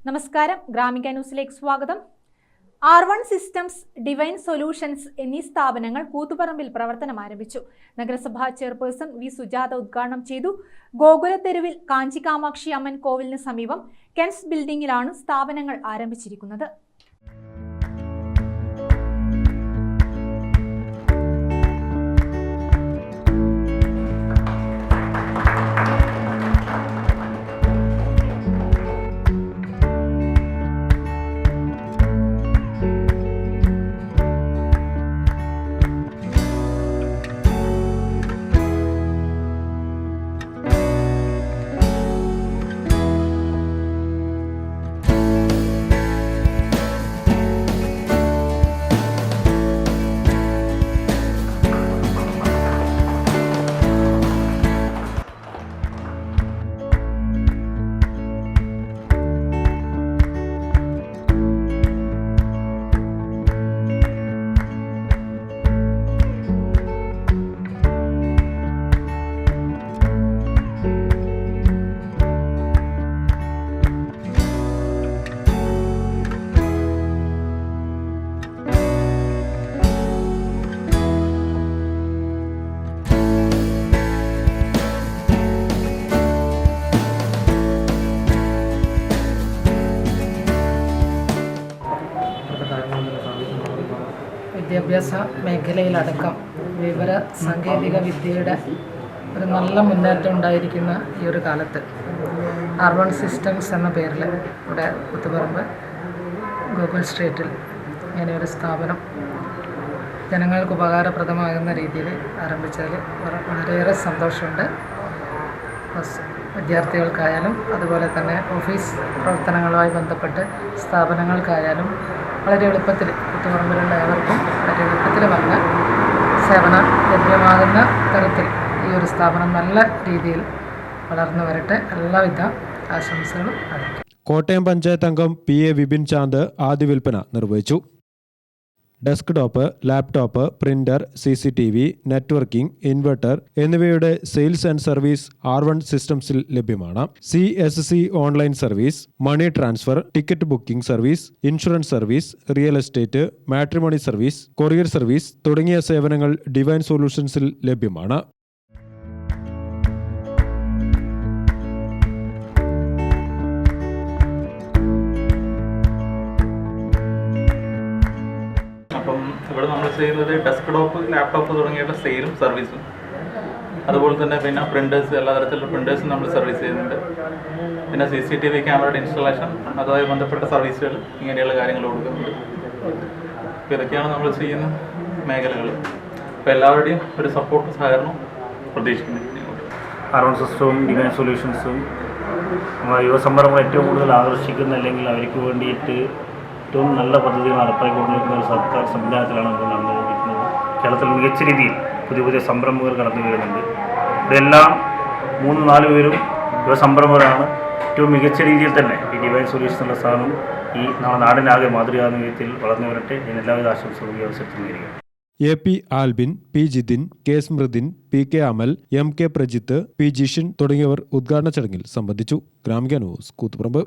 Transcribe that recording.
നമസ്കാരം, ഗ്രാമിക ന്യൂസിലേക്ക് സ്വാഗതം. R1 സിസ്റ്റംസ്, ഡിവൈൻ സൊല്യൂഷൻസ് എന്നീ സ്ഥാപനങ്ങൾ കൂത്തുപറമ്പിൽ പ്രവർത്തനം ആരംഭിച്ചു. നഗരസഭാ ചെയർപേഴ്സൺ വി സുജാത ഉദ്ഘാടനം ചെയ്തു. ഗോകുലത്തെരുവിൽ കാഞ്ചി കാമാക്ഷി അമ്മൻ കോവിലിന് സമീപം കെൻസ് ബിൽഡിംഗിലാണ് സ്ഥാപനങ്ങൾ ആരംഭിച്ചിരിക്കുന്നത്. വിദ്യാഭ്യാസ മേഖലയിലടക്കം വിവര സാങ്കേതിക വിദ്യയുടെ ഒരു നല്ല മുന്നേറ്റം ഉണ്ടായിരിക്കുന്ന ഈ ഒരു കാലത്ത് R1 സിസ്റ്റംസ് എന്ന പേരിൽ ഇവിടെ കൂത്തുപറമ്പ് ഗോകുൽ സ്ട്രീറ്റിൽ ഇങ്ങനെയൊരു സ്ഥാപനം ജനങ്ങൾക്ക് ഉപകാരപ്രദമാകുന്ന രീതിയിൽ ആരംഭിച്ചതിൽ വളരെയേറെ സന്തോഷമുണ്ട്. വിദ്യാർത്ഥികൾക്കായാലും അതുപോലെ തന്നെ ഓഫീസ് പ്രവർത്തനങ്ങളുമായി ബന്ധപ്പെട്ട് സ്ഥാപനങ്ങൾക്കായാലും വളരെ എളുപ്പത്തിൽ കൂത്തുപറമ്പിലുള്ള ഏവർക്കും വളരെ എളുപ്പത്തിൽ വന്ന് സേവനം ലഭ്യമാകുന്ന തരത്തിൽ ഈ ഒരു സ്ഥാപനം നല്ല രീതിയിൽ വളർന്നു വരട്ടെ. എല്ലാവിധ ആശംസകളും അറിയിക്കും. കോട്ടയം പഞ്ചായത്ത് അംഗം PA വിപിൻ ചാന്ദ് ആദ്യ വിൽപ്പന നിർവഹിച്ചു. Desktop, laptop, printer, CCTV, networking, inverter എന്നിവയുടെ സെയിൽസ് ആൻഡ് സർവീസ് R1 സിസ്റ്റംസിൽ ലഭ്യമാണ്. CSC online service, money transfer, ticket booking service, insurance service, real estate, matrimony service, courier service തുടങ്ങിയ സേവനങ്ങൾ ഡിവൈൻ സൊല്യൂഷൻസിൽ ലഭ്യമാണ്. ഇവിടെ നമ്മൾ ചെയ്യുന്നത് ഡെസ്ക്ടോപ്പ്, ലാപ്ടോപ്പ് തുടങ്ങിയുള്ള സെയിലും സർവീസും, അതുപോലെ തന്നെ പിന്നെ പ്രിൻറ്റേഴ്സ്, എല്ലാ തരത്തിലുള്ള പ്രിൻറ്റേഴ്സും നമ്മൾ സർവീസ് ചെയ്യുന്നുണ്ട്. പിന്നെ CCTV ക്യാമറയുടെ ഇൻസ്റ്റലേഷൻ, അതുമായി ബന്ധപ്പെട്ട സർവീസുകൾ, ഇങ്ങനെയുള്ള കാര്യങ്ങൾ കൊടുക്കുന്നുണ്ട്. അപ്പോൾ ഇതൊക്കെയാണ് നമ്മൾ ചെയ്യുന്ന മേഖലകൾ. അപ്പോൾ എല്ലാവരുടെയും ഒരു സപ്പോർട്ടും സഹകരണവും പ്രതീക്ഷിക്കുന്നു. R1 സിസ്റ്റവും ഡിവൈൻ സൊല്യൂഷൻസും യുവസംരംഭം ഏറ്റവും കൂടുതൽ ആകർഷിക്കുന്ന, അല്ലെങ്കിൽ അവർക്ക് വേണ്ടിയിട്ട് ഏറ്റവും നല്ല പദ്ധതികൾ നടപ്പാക്കിക്കൊണ്ടിരിക്കുന്ന ഒരു സർക്കാർ സംവിധാനത്തിലാണ് നമ്മൾ നടന്നുകൊണ്ടിരിക്കുന്നത്. കേരളത്തിൽ മികച്ച രീതിയിൽ പുതിയ പുതിയ സംരംഭകർ കടന്നു വരുന്നുണ്ട്. ഇതെല്ലാം 3-4 പേരും യുവസംരംഭകരാണ്. ഏറ്റവും മികച്ച രീതിയിൽ തന്നെ ഈ ഡിവൈൻ സൊല്യൂഷൻ എന്ന സ്ഥാനം ഈ നമ്മുടെ നാടിനാകെ മാതൃകാവുന്ന വിധത്തിൽ വളർന്നു വരട്ടെ. ഇതിന് എല്ലാവിധ ആശംസകളും ഈ അവസരത്തിൽ നേരുകയാണ്. AP Albin, P Jithin, K സ്മൃതിൻ, PK അമൽ, MK പ്രജിത്ത്, P ജിഷിൻ തുടങ്ങിയവർ ഉദ്ഘാടന ചടങ്ങിൽ സംബന്ധിച്ചു. ഗ്രാമിക ന്യൂസ്, കൂത്തുപറമ്പ്.